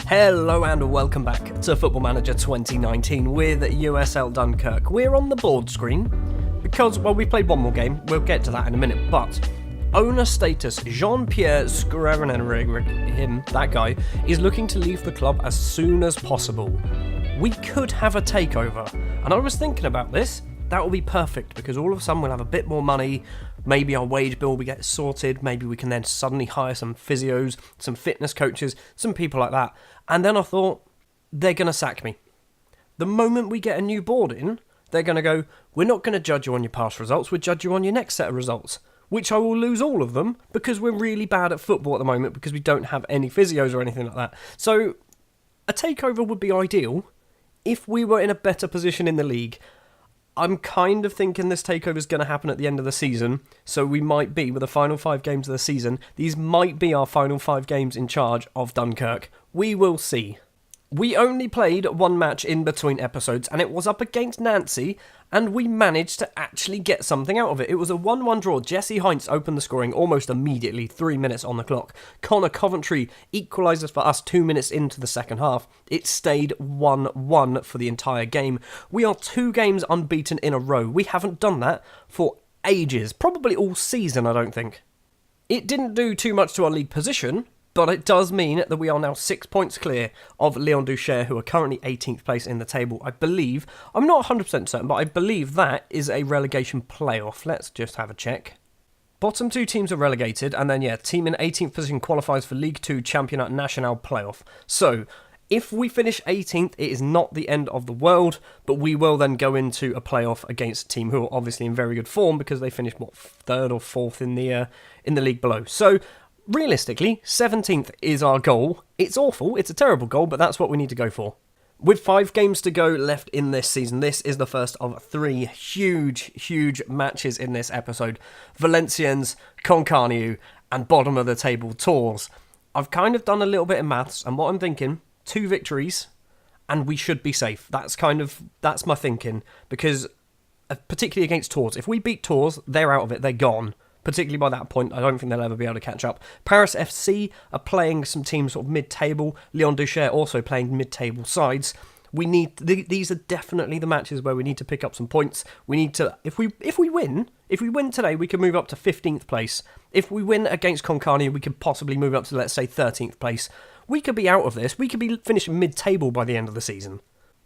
Hello and welcome back to Football Manager 2019 with USL Dunkerque. We're on the board screen because, well, we played one more game. We'll get to that in a minute, but owner status Jean-Pierre Scrivener, that guy, is looking to leave the club as soon as possible. We could have a takeover, and I was thinking about this. That will be perfect because all of a sudden we'll have a bit more money. Maybe our wage bill will get sorted. Maybe we can then suddenly hire some physios, some fitness coaches, some people like that. And then I thought, they're going to sack me. The moment we get a new board in, they're going to go, we're not going to judge you on your past results, we'll judge you on your next set of results. Which I will lose all of them because we're really bad at football at the moment because we don't have any physios or anything like that. So a takeover would be ideal if we were in a better position in the league. I'm kind of thinking this takeover is going to happen at the end of the season, so we might be, with the final 5 games of the season, these might be our final 5 games in charge of Dunkerque. We will see. We only played one match in between episodes, and it was up against Nancy, and we managed to actually get something out of it. It was a 1-1 draw. Jesse Heinz opened the scoring almost immediately, 3 minutes on the clock. Connor Coventry equalises for us 2 minutes into the second half. It stayed 1-1 for the entire game. We are 2 games unbeaten in a row. We haven't done that for ages, probably all season, I don't think. It didn't do too much to our league position, but it does mean that we are now 6 points clear of Leon Duchère, who are currently 18th place in the table. I believe, I'm not 100% certain, but I believe that is a relegation playoff. Let's just have a check. Bottom 2 teams are relegated, and then, team in 18th position qualifies for League 2 Championnat National playoff. So, if we finish 18th, it is not the end of the world, but we will then go into a playoff against a team who are obviously in very good form because they finished, 3rd or 4th in the league below. So, realistically, 17th is our goal. It's awful, it's a terrible goal, but that's what we need to go for. With 5 games to go left in this season, this is the first of 3 huge matches in this episode. Valenciennes, Concarneau, and bottom of the table Tours. I've kind of done a little bit of maths, and what I'm thinking, 2 victories, and we should be safe. That's my thinking, because particularly against Tours, if we beat Tours, they're out of it, they're gone. Particularly by that point, I don't think they'll ever be able to catch up. Paris FC are playing some teams sort of mid-table. Leon Duchère also playing mid-table sides. These are definitely the matches where we need to pick up some points. We need to, if we win today, we can move up to 15th place. If we win against Concarneau, we could possibly move up to, let's say, 13th place. We could be out of this. We could be finishing mid-table by the end of the season.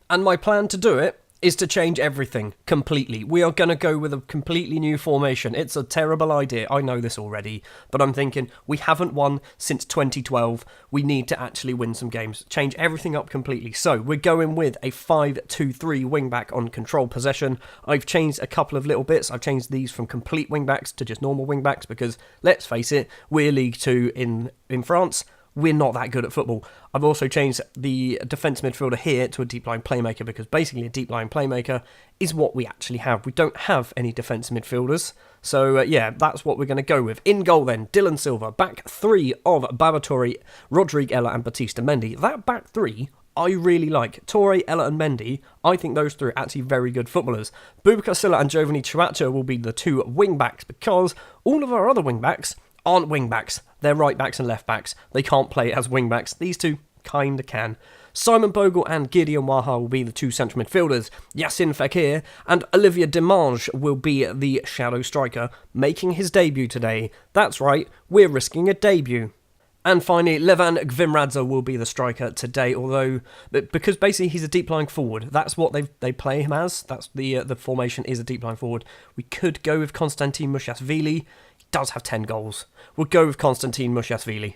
And my plan to do it is to change everything completely. We are going to go with a completely new formation. It's a terrible idea, I know this already, but I'm thinking we haven't won since 2012. We need to actually win some games. Change everything up completely. So we're going with a 5-2-3 wing-back on control possession. I've changed a couple of little bits. I've changed these from complete wing-backs to just normal wing-backs because, let's face it, we're League 2 in France. We're not that good at football. I've also changed the defence midfielder here to a deep line playmaker because basically a deep line playmaker is what we actually have. We don't have any defence midfielders. So that's what we're going to go with. In goal then, Dylan Silva. Back 3 of Babatori, Rodrigue Ella and Batista Mendy. That back 3 I really like. Torre, Ella and Mendy, I think those 3 are actually very good footballers. Boubacar Silla and Giovanni Chiacha will be the 2 wing-backs because all of our other wing-backs aren't wing-backs. They're right-backs and left-backs. They can't play as wing-backs. These 2 kinda can. Simon Bogle and Gideon Waha will be the 2 central midfielders. Yacine Fekir and Olivier Demange will be the shadow striker, making his debut today. That's right, we're risking a debut. And finally, Levan Gvimradze will be the striker today, because basically he's a deep-lying forward. That's what they play him as. That's the formation is a deep-lying forward. We could go with Konstantin Mushashvili. He does have 10 goals. We'll go with Konstantin Mushashvili.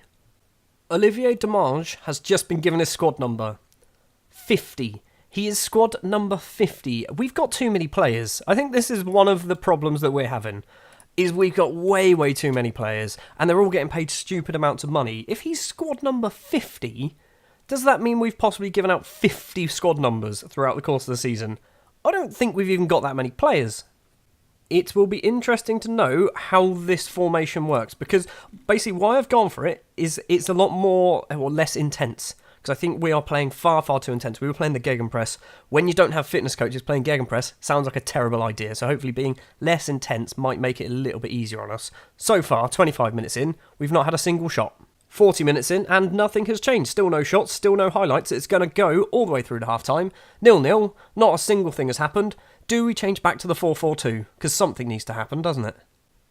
Olivier Demange has just been given his squad number 50. He is squad number 50. We've got too many players. I think this is one of the problems that we're having. Is we've got way too many players, and they're all getting paid stupid amounts of money. If he's squad number 50, does that mean we've possibly given out 50 squad numbers throughout the course of the season? I don't think we've even got that many players. It will be interesting to know how this formation works, because basically why I've gone for it is it's a lot more, or less intense. Because I think we are playing far too intense. We were playing the Gegenpress. When you don't have fitness coaches, playing Gegenpress sounds like a terrible idea. So hopefully being less intense might make it a little bit easier on us. So far, 25 minutes in, we've not had a single shot. 40 minutes in and nothing has changed. Still no shots, still no highlights. It's going to go all the way through to half-time. 0-0, not a single thing has happened. Do we change back to the 4-4-2? Because something needs to happen, doesn't it?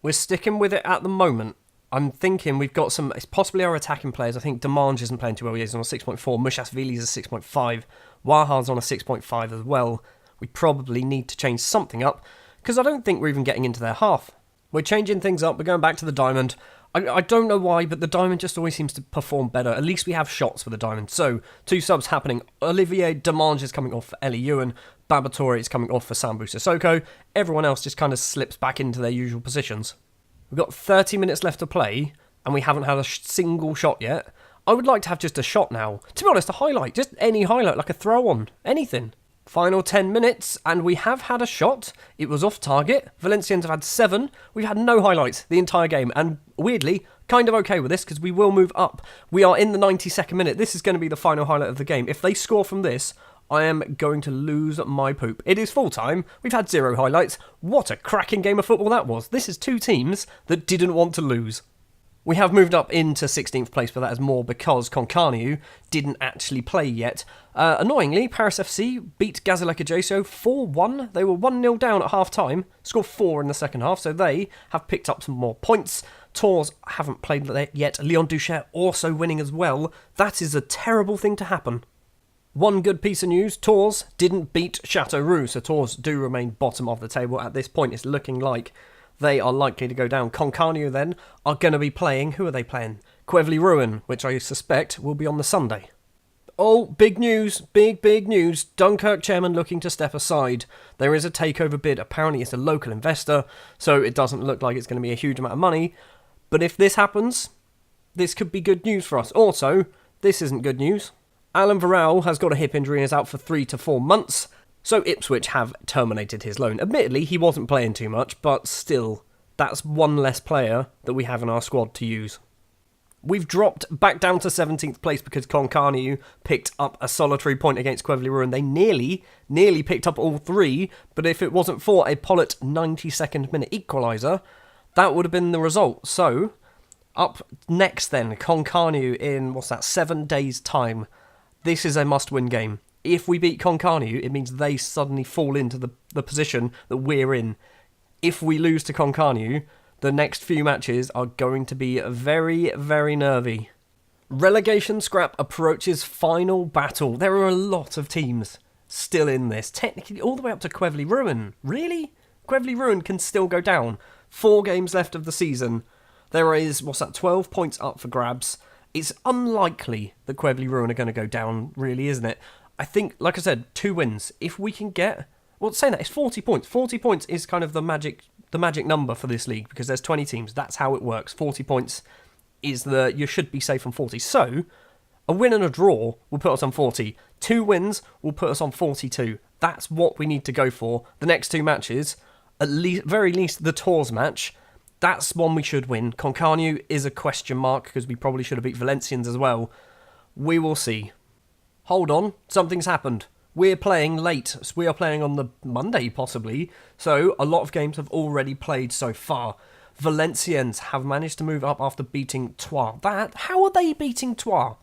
We're sticking with it at the moment. I'm thinking we've got some, it's possibly our attacking players. I think Demange isn't playing too well. He's on a 6.4. Mushasvili's a 6.5. Waha's on a 6.5 as well. We probably need to change something up because I don't think we're even getting into their half. We're changing things up. We're going back to the diamond. I don't know why, but the diamond just always seems to perform better. At least we have shots for the diamond. So, 2 subs happening. Olivier Demange is coming off for Ellie Ewan. Babatori is coming off for Sambu Sissoko. Everyone else just kind of slips back into their usual positions. We've got 30 minutes left to play, and we haven't had a single shot yet. I would like to have just a shot now. To be honest, a highlight. Just any highlight, like a throw-on. Anything. Final 10 minutes, and we have had a shot. It was off target. Valencians have had 7. We've had no highlights the entire game, and weirdly, kind of okay with this because we will move up. We are in the 92nd minute. This is going to be the final highlight of the game. If they score from this, I am going to lose my poop. It is full time. We've had 0 highlights. What a cracking game of football that was. This is 2 teams that didn't want to lose. We have moved up into 16th place, but that is more because Concarneau didn't actually play yet. Annoyingly, Paris FC beat Gazaleka Jeso 4-1. They were 1-0 down at half-time, scored 4 in the second half, so they have picked up some more points. Tours haven't played yet. Lyon Duchère also winning as well. That is a terrible thing to happen. One good piece of news, Tours didn't beat Châteauroux, so Tours do remain bottom of the table at this point. It's looking like they are likely to go down. Concarneau then are going to be playing, who are they playing? Quevely Ruin, which I suspect will be on the Sunday. Oh, big news, big news. Dunkerque chairman looking to step aside. There is a takeover bid. Apparently it's a local investor, so it doesn't look like it's going to be a huge amount of money. But if this happens, this could be good news for us. Also, this isn't good news. Alan Varel has got a hip injury and is out for 3 to 4 months. So Ipswich have terminated his loan. Admittedly, he wasn't playing too much, but still, that's one less player that we have in our squad to use. We've dropped back down to 17th place because Concarneau picked up a solitary point against Quevely Ruin. They nearly picked up all 3, but if it wasn't for a Pollitt 92nd minute equaliser, that would have been the result. So, up next then, Concarneau in, 7 days' time. This is a must-win game. If we beat Concarneau, it means they suddenly fall into the position that we're in. If we lose to Concarneau, the next few matches are going to be very, very nervy. Relegation scrap approaches final battle. There are a lot of teams still in this. Technically, all the way up to Quevely Ruin. Really? Quevely Ruin can still go down. 4 games left of the season. There is, 12 points up for grabs. It's unlikely that Quevely Ruin are going to go down, really, isn't it? I think, like I said, 2 wins. If we can get, saying that, it's 40 points. 40 points is kind of the magic number for this league because there's 20 teams. That's how it works. 40 points is you should be safe on 40. So, a win and a draw will put us on 40. 2 wins will put us on 42. That's what we need to go for. The next 2 matches, very least the Tours match, that's one we should win. Concarneau is a question mark because we probably should have beat Valencians as well. We will see. Hold on, something's happened. We're playing late. We are playing on the Monday, possibly. So, a lot of games have already played so far. Valencians have managed to move up after beating Troyes. How are they beating Troyes?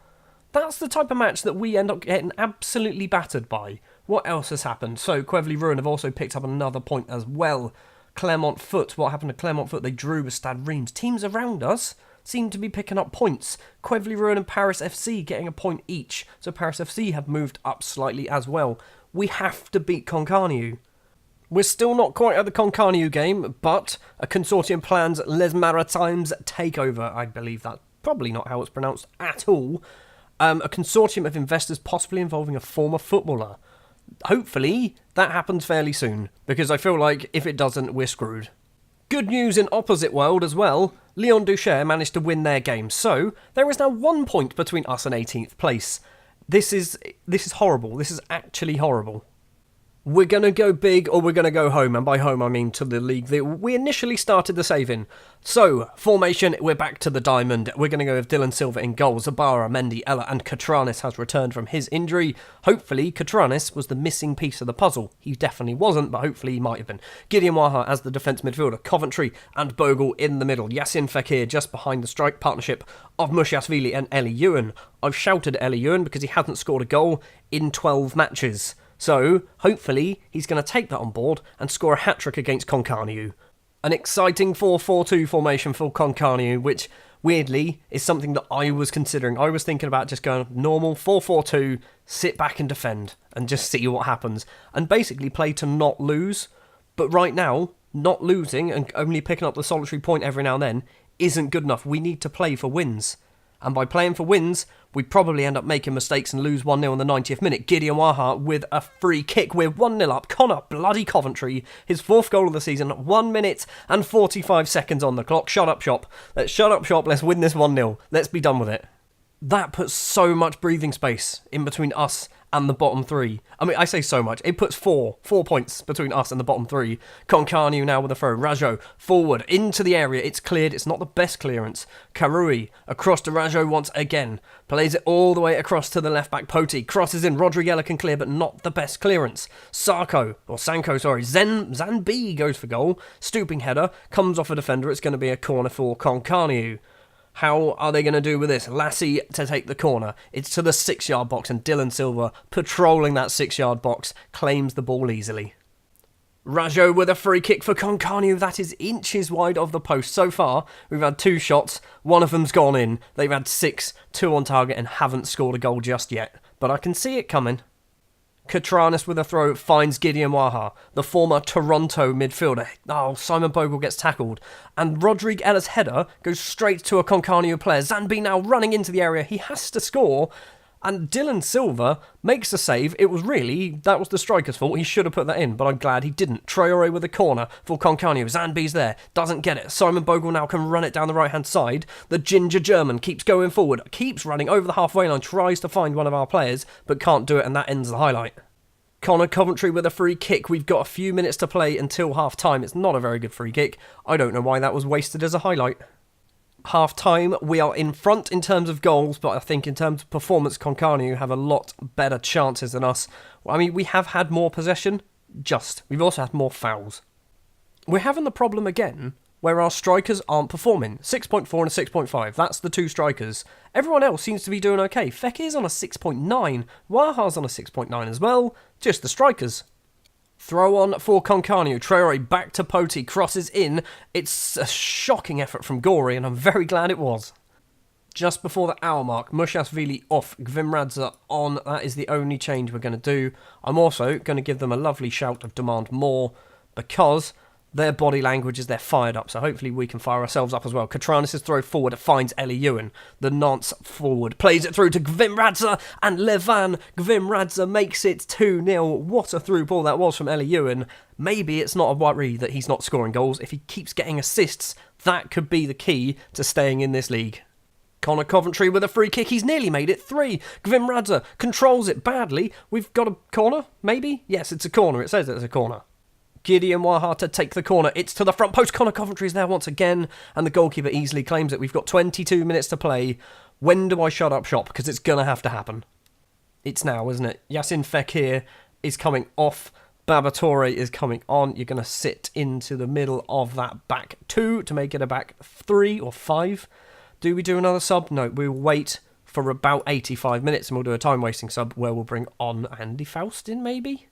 That's the type of match that we end up getting absolutely battered by. What else has happened? So, Quevely Ruin have also picked up another point as well. Clermont Foot. What happened to Clermont Foot? They drew with Stade Reims. Teams around us seem to be picking up points. Quevely Ruin and Paris FC getting a point each. So Paris FC have moved up slightly as well. We have to beat Concarneau. We're still not quite at the Concarneau game, but a consortium plans Les Maritimes takeover. I believe that's probably not how it's pronounced at all. A consortium of investors possibly involving a former footballer. Hopefully that happens fairly soon, because I feel like if it doesn't, we're screwed. Good news in opposite world as well. Lyon Duchère managed to win their game, so there is now 1 point between us and 18th place. This is horrible. This is actually horrible. We're going to go big or we're going to go home, and by home I mean to the league that we initially started the save in. So, formation, we're back to the diamond. We're going to go with Dylan Silva in goal. Zabara, Mendy, Ella and Catranis has returned from his injury. Hopefully, Catranis was the missing piece of the puzzle. He definitely wasn't, but hopefully he might have been. Gideon Waha as the defence midfielder. Coventry and Bogle in the middle. Yassin Fekir just behind the strike partnership of Mushiashvili and Eli Ewan. I've shouted Eli Ewan because he hasn't scored a goal in 12 matches. So, hopefully, he's going to take that on board and score a hat-trick against Concarneau. An exciting 4-4-2 formation for Concarneau, which, weirdly, is something that I was considering. I was thinking about just going normal 4-4-2, sit back and defend, and just see what happens. And basically play to not lose. But right now, not losing and only picking up the solitary point every now and then isn't good enough. We need to play for wins. And by playing for wins, we probably end up making mistakes and lose 1-0 in the 90th minute. Gideon Waha with a free kick. We're 1-0 up. Connor bloody Coventry. His 4th goal of the season. 1 minute and 45 seconds on the clock. Shut up shop. Let's shut up shop. Let's win this 1-0. Let's be done with it. That puts so much breathing space in between us and the bottom 3. I mean, I say so much. It puts 4 points between us and the bottom 3. Concarneau now with a throw. Rajo forward into the area. It's cleared. It's not the best clearance. Karui across to Rajo once again. Plays it all the way across to the left back. Poti crosses in. Rodriguela can clear, but not the best clearance. Sanko, Zanbi goes for goal. Stooping header. Comes off a defender. It's going to be a corner for Concarneau. How are they going to do with this? Lassie to take the corner. It's to the 6-yard box and Dylan Silva, patrolling that 6-yard box, claims the ball easily. Rajo with a free kick for Concarneau. That is inches wide of the post. So far, we've had 2 shots. One of them's gone in. They've had 6, 2 on target and haven't scored a goal just yet. But I can see it coming. Catranis with a throw finds Gideon Waha, the former Toronto midfielder. Oh, Simon Bogle gets tackled. And Rodrigue Ella's header goes straight to a Concarneau player. Zanbi now running into the area. He has to score. And Dylan Silva makes a save. That was the striker's fault. He should have put that in, but I'm glad he didn't. Traore with a corner for Concarneau. Zanbi's there. Doesn't get it. Simon Bogle now can run it down the right-hand side. The ginger German keeps going forward. Keeps running over the halfway line. Tries to find one of our players, but can't do it, and that ends the highlight. Connor Coventry with a free kick. We've got a few minutes to play until half-time. It's not a very good free kick. I don't know why that was wasted as a highlight. Half-time, we are in front in terms of goals, but I think in terms of performance, Concarneau have a lot better chances than us. I mean, we have had more possession, we've also had more fouls. We're having the problem again where our strikers aren't performing. 6.4 and a 6.5, that's the 2 strikers. Everyone else seems to be doing okay. Fekir's on a 6.9, Waha's on a 6.9 as well, just the strikers. Throw on for Concarneau. Traore back to Poti. Crosses in. It's a shocking effort from Gori, and I'm very glad it was. Just before the hour mark, Mushiashvili off, Gvimradze on. That is the only change we're going to do. I'm also going to give them a lovely shout of demand more, because their body language is they're fired up, so hopefully we can fire ourselves up as well. Catranis' throw forward finds Eli Ewan. The Nantes forward plays it through to Gvimradze, and Levan Gvimradze makes it 2-0. What a through ball that was from Eli Ewan. Maybe it's not a worry that he's not scoring goals. If he keeps getting assists, that could be the key to staying in this league. Connor Coventry with a free kick. He's nearly made it 3. Gvimradze controls it badly. We've got a corner, maybe? Yes, it's a corner. It says it's a corner. Gideon Waha to take the corner. It's to the front post. Connor Coventry is there once again, and the goalkeeper easily claims it. We've got 22 minutes to play. When do I shut up shop? Because it's going to have to happen. It's now, isn't it? Yassin Fekir is coming off. Babatore is coming on. You're going to sit into the middle of that back 2 to make it a back 3 or 5. Do we do another sub? No, we'll wait for about 85 minutes and we'll do a time-wasting sub where we'll bring on Andy Faustin, maybe?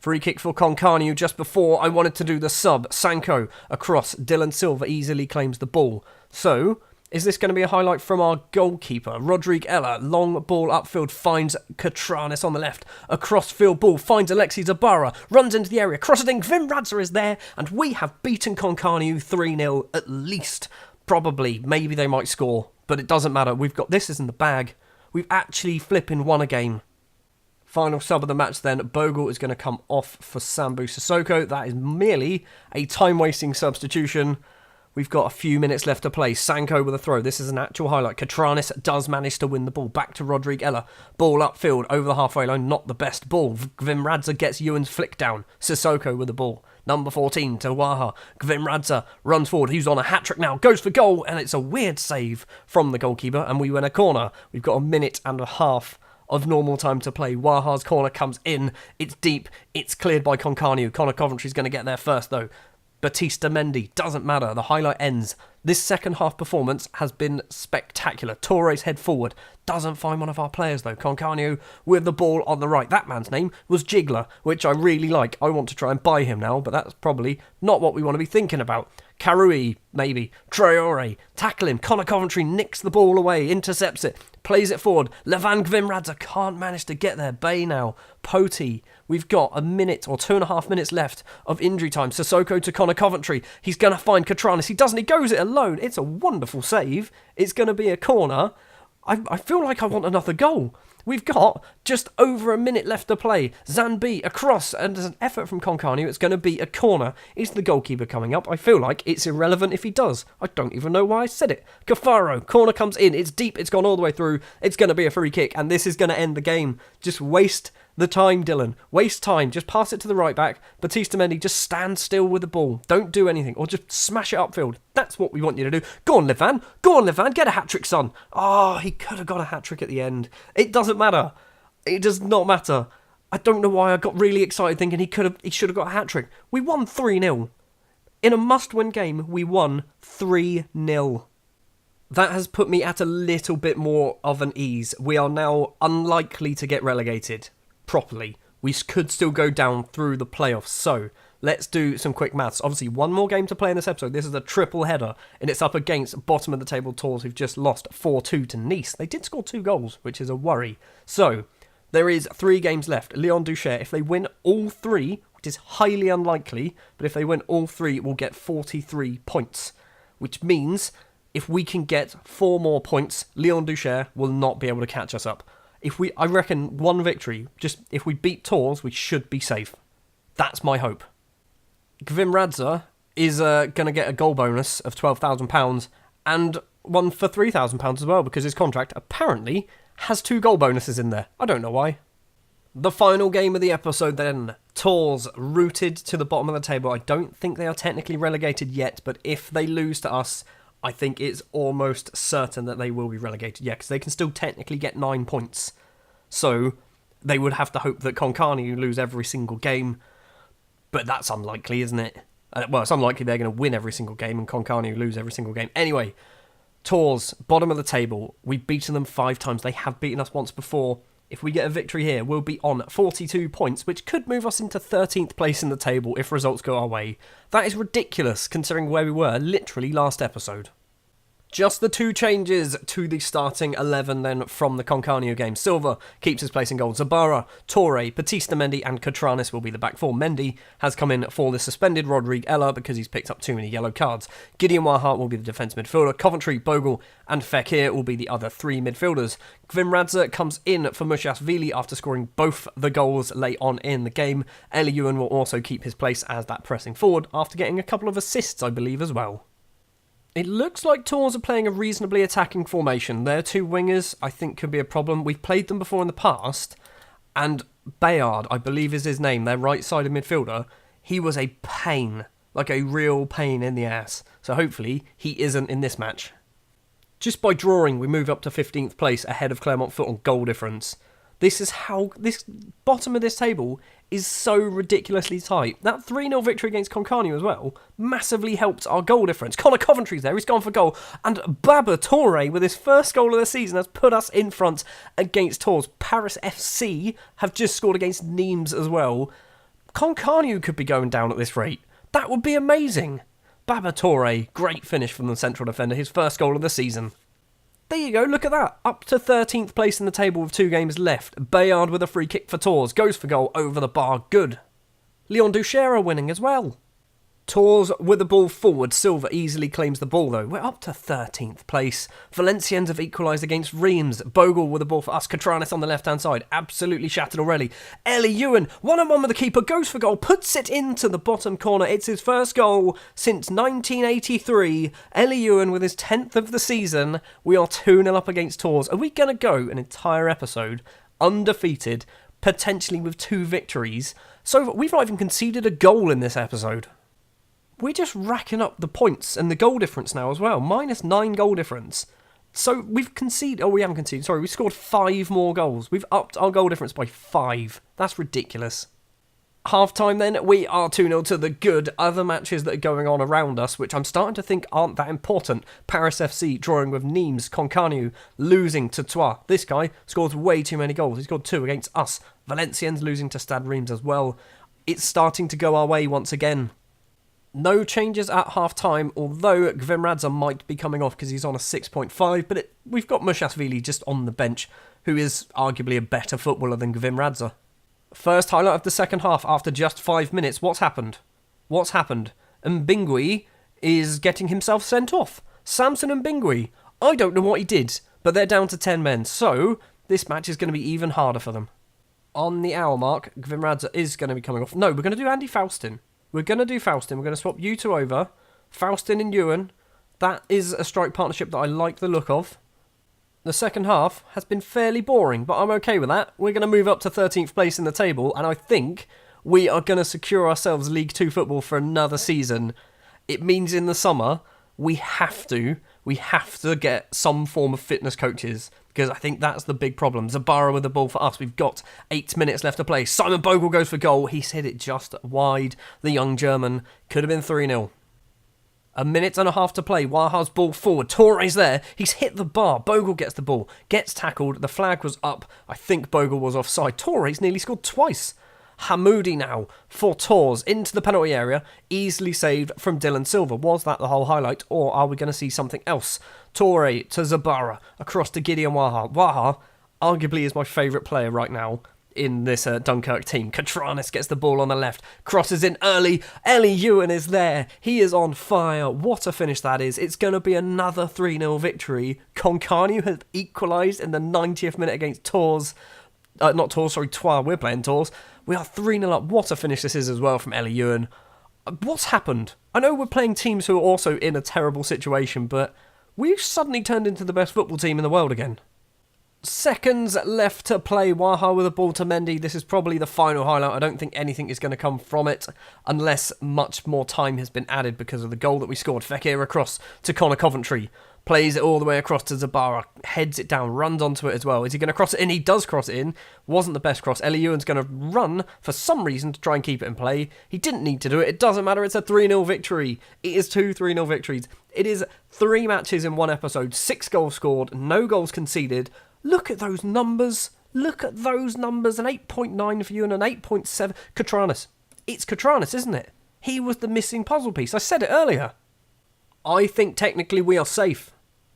Free kick for Concarneau just before I wanted to do the sub. Sanko across. Dylan Silva easily claims the ball. So, is this going to be a highlight from our goalkeeper? Rodrigue Ella, long ball upfield, finds Catranis on the left. A cross-field ball, finds Alexi Zabara, runs into the area, crosses in, Gvimradze is there, and we have beaten Concarneau 3-0 at least. Probably, maybe they might score, but it doesn't matter. We've got this is in the bag. We've actually flipping won a game. Final sub of the match then, Bogle is going to come off for Sambu Sissoko. That is merely a time-wasting substitution. We've got a few minutes left to play. Sanko with a throw. This is an actual highlight. Katranis does manage to win the ball. Back to Rodrigue Ella. Ball upfield over the halfway line. Not the best ball. Gvimradze gets Ewan's flick down. Sissoko with the ball. Number 14 to Waha. Gvimradze runs forward. He's on a hat-trick now. Goes for goal. And it's a weird save from the goalkeeper. And we win a corner. We've got a minute and a half of normal time to play. Waha's corner comes in. It's deep. It's cleared by Concarneau. Connor Coventry's going to get there first, though. Batista Mendy, doesn't matter, the highlight ends. This second half performance has been spectacular. Torres head forward, doesn't find one of our players though. Concarneau with the ball on the right. That man's name was Jiggler, which I really like. I want to try and buy him now, but that's probably not what we want to be thinking about. Karui, maybe. Traore, tackle him. Connor Coventry nicks the ball away, intercepts it, plays it forward. Levan Gvimradze can't manage to get there. Bay now. Poti. We've got a minute or 2.5 minutes left of injury time. Sissoko to Connor Coventry. He's going to find Katranis. He doesn't. He goes it alone. It's a wonderful save. It's going to be a corner. I feel like I want another goal. We've got just over a minute left to play. Zanbi across, and there's an effort from Concarneau. It's going to be a corner. Is the goalkeeper coming up? I feel like it's irrelevant if he does. I don't even know why I said it. Cafaro, corner comes in. It's deep. It's gone all the way through. It's going to be a free kick, and this is going to end the game. Just waste the time, Dylan. Waste time. Just pass it to the right back. Batista Mendy, just stand still with the ball. Don't do anything, or just smash it upfield. That's what we want you to do. Go on, Levan. Go on, Levan. Get a hat-trick, son. Oh, he could have got a hat-trick at the end. It doesn't matter. It does not matter. I don't know why I got really excited thinking he should have got a hat-trick. We won 3-0. In a must-win game, we won 3-0. That has put me at a little bit more of an ease. We are now unlikely to get relegated properly. We could still go down through the playoffs. So let's do some quick maths. Obviously, one more game to play in this episode. This is a triple header, and it's up against bottom of the table Tours, who've just lost 4-2 to Nice. They did score 2 goals, which is a worry. So there is 3 games left. Lyon Duchère, if they win all 3, which is highly unlikely, but if they win all 3, we'll get 43 points, which means if we can get 4 more points, Lyon Duchère will not be able to catch us up. I reckon one victory, just if we beat Tours, we should be safe. That's my hope. Gvimradze is going to get a goal bonus of £12,000 and one for £3,000 as well, because his contract apparently has 2 goal bonuses in there. I don't know why. The final game of the episode then. Tours rooted to the bottom of the table. I don't think they are technically relegated yet, but if they lose to us, I think it's almost certain that they will be relegated. Yeah, because they can still technically get 9 points. So they would have to hope that Concarneau lose every single game. But that's unlikely, isn't it? Well, it's unlikely they're going to win every single game and Concarneau lose every single game. Anyway, Tours, bottom of the table. We've beaten them 5 times. They have beaten us once before. If we get a victory here, we'll be on 42 points, which could move us into 13th place in the table if results go our way. That is ridiculous, considering where we were literally last episode. Just the 2 changes to the starting 11 then from the Concarneau game. Silva keeps his place in goal. Zabara, Torre, Batista Mendy and Katranis will be the back 4. Mendy has come in for the suspended Rodrigue Ella because he's picked up too many yellow cards. Gideon Waha will be the defence midfielder. Coventry, Bogle and Fekir will be the other 3 midfielders. Gvimradze comes in for Mushashvili after scoring both the goals late on in the game. Eli Ewan will also keep his place as that pressing forward after getting a couple of assists, I believe, as well. It looks like Tours are playing a reasonably attacking formation. Their 2 wingers, I think, could be a problem. We've played them before in the past, and Bayard, I believe is his name, their right-sided midfielder, he was a pain, like a real pain in the ass. So hopefully he isn't in this match. Just by drawing, we move up to 15th place ahead of Clermont Foot on goal difference. This bottom of this table is so ridiculously tight. That 3-0 victory against Concarneau as well massively helped our goal difference. Connor Coventry's there, he's gone for goal. And Baba Toure, with his first goal of the season, has put us in front against Tours. Paris FC have just scored against Nimes as well. Concarneau could be going down at this rate. That would be amazing. Baba Toure, great finish from the central defender, his first goal of the season. There you go, look at that. Up to 13th place in the table with 2 games left. Bayard with a free kick for Tours. Goes for goal over the bar. Good. Lyon Duchère are winning as well. Tours with the ball forward. Silva easily claims the ball though. We're up to 13th place. Valencians have equalised against Reims. Bogle with the ball for us. Catranis on the left hand side. Absolutely shattered already. Ellie Ewan, 1-on-1 with the keeper, goes for goal, puts it into the bottom corner. It's his first goal since 1983. Ellie Ewan with his 10th of the season. We are 2-0 up against Tours. Are we going to go an entire episode undefeated, potentially with 2 victories? So we've not even conceded a goal in this episode. We're just racking up the points and the goal difference now as well. -9 goal difference. So we've conceded... Oh, we haven't conceded. Sorry, we scored 5 more goals. We've upped our goal difference by 5. That's ridiculous. Half-time then, we are 2-0 to the good. Other matches that are going on around us, which I'm starting to think aren't that important. Paris FC drawing with Nimes. Concarneau losing to Troyes. This guy scores way too many goals. He scored 2 against us. Valenciennes losing to Stade Reims as well. It's starting to go our way once again. No changes at half-time, although Gvimradza might be coming off because he's on a 6.5, but we've got Mushashvili just on the bench, who is arguably a better footballer than Gvimradza. First highlight of the second half after just 5 minutes. What's happened? Mbingui is getting himself sent off. Samson Mbingui. I don't know what he did, but they're down to 10 men, so this match is going to be even harder for them. On the hour mark, Gvimradza is going to be coming off. No, we're going to do Andy Faustin. We're going to swap you two over. Faustin and Ewan. That is a strike partnership that I like the look of. The second half has been fairly boring, but I'm okay with that. We're going to move up to 13th place in the table, and I think we are going to secure ourselves League 2 football for another season. It means in the summer, we have to get some form of fitness coaches, because I think that's the big problem. Zabara with the ball for us. We've got 8 minutes left to play. Simon Bogle goes for goal. He's hit it just wide. The young German. Could have been 3-0. A minute and a half to play. Waha's ball forward. Torre's there. He's hit the bar. Bogle gets the ball. Gets tackled. The flag was up. I think Bogle was offside. Torre's nearly scored twice. Hamoudi now for Tours into the penalty area. Easily saved from Dylan Silva. Was that the whole highlight, or are we going to see something else? Torre to Zabara across to Gideon Waha. Waha arguably is my favourite player right now in this Dunkerque team. Catranis gets the ball on the left. Crosses in early. Ellie Ewan is there. He is on fire. What a finish that is. It's going to be another 3-0 victory. Concarneau has equalised in the 90th minute against Tours. Troyes. We're playing Tours. We are 3-0 up. What a finish this is as well from Ellie Ewan. What's happened? I know we're playing teams who are also in a terrible situation, but we've suddenly turned into the best football team in the world again. Seconds left to play. Waha with a ball to Mendy. This is probably the final highlight. I don't think anything is going to come from it unless much more time has been added because of the goal that we scored. Fekir across to Connor Coventry. Plays it all the way across to Zabara. Heads it down. Runs onto it as well. Is he going to cross it in? He does cross it in. Wasn't the best cross. Ellie Ewan's going to run for some reason to try and keep it in play. He didn't need to do it. It doesn't matter. It's a 3-0 victory. It is 2 3-0 victories. It is 3 matches in one episode. 6 goals scored. No goals conceded. Look at those numbers. Look at those numbers. An 8.9 for you and an 8.7. Catranis. It's Catranis, isn't it? He was the missing puzzle piece. I said it earlier. I think technically we are safe.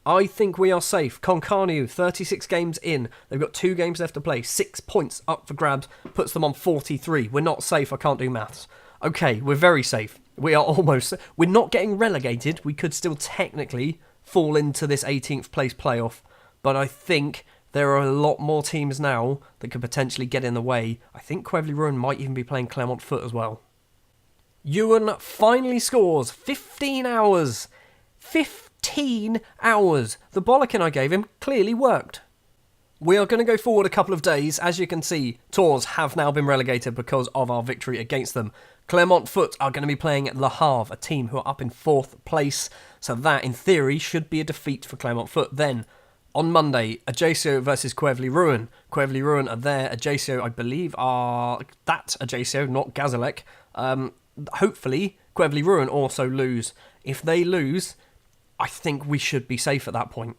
Concarneau, 36 games in. They've got 2 games left to play. 6 points up for grabs. Puts them on 43. We're not safe. I can't do maths. Okay, we're very safe. We are almost... We're not getting relegated. We could still technically fall into this 18th place playoff. But I think there are a lot more teams now that could potentially get in the way. I think Queville-Rouen might even be playing Clermont Foot as well. Ewan finally scores. 15 hours. 15 hours. The bollocking I gave him clearly worked. We are going to go forward a couple of days. As you can see, Tours have now been relegated because of our victory against them. Clermont Foot are going to be playing Le Havre, a team who are up in 4th place. So that, in theory, should be a defeat for Clermont Foot. Then, on Monday, Ajaccio versus Queville-Rouen. Queville-Rouen are there. Ajaccio, I believe, are... That's Ajaccio, not Gazalec. Hopefully, Queville-Rouen also lose. If they lose, I think we should be safe at that point.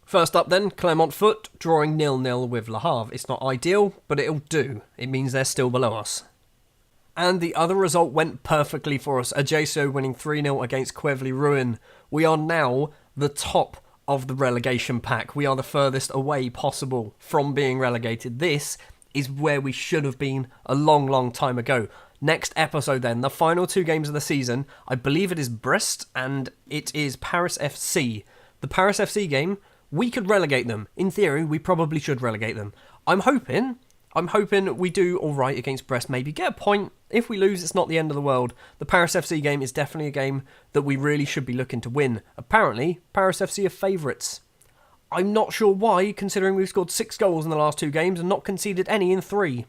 First up then, Clermont Foot drawing 0-0 with Le Havre. It's not ideal, but it'll do. It means they're still below us. And the other result went perfectly for us. Ajaccio winning 3-0 against Queville-Rouen. We are now the top of the relegation pack. We are the furthest away possible from being relegated. This is where we should have been a long, long time ago. Next episode then, the final 2 games of the season. I believe it is Brest and it is Paris FC. The Paris FC game, we could relegate them. In theory, we probably should relegate them. I'm hoping we do all right against Brest, maybe get a point. If we lose, it's not the end of the world. The Paris FC game is definitely a game that we really should be looking to win. Apparently, Paris FC are favourites. I'm not sure why, considering we've scored 6 goals in the last 2 games and not conceded any in 3.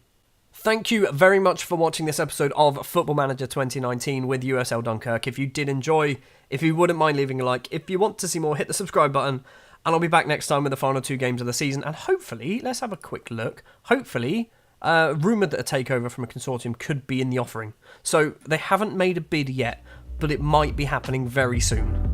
Thank you very much for watching this episode of Football Manager 2019 with USL Dunkerque. If you did enjoy, if you wouldn't mind leaving a like, if you want to see more, hit the subscribe button. And I'll be back next time with the final 2 games of the season. And hopefully, let's have a quick look. Hopefully, rumoured that a takeover from a consortium could be in the offering. So they haven't made a bid yet, but it might be happening very soon.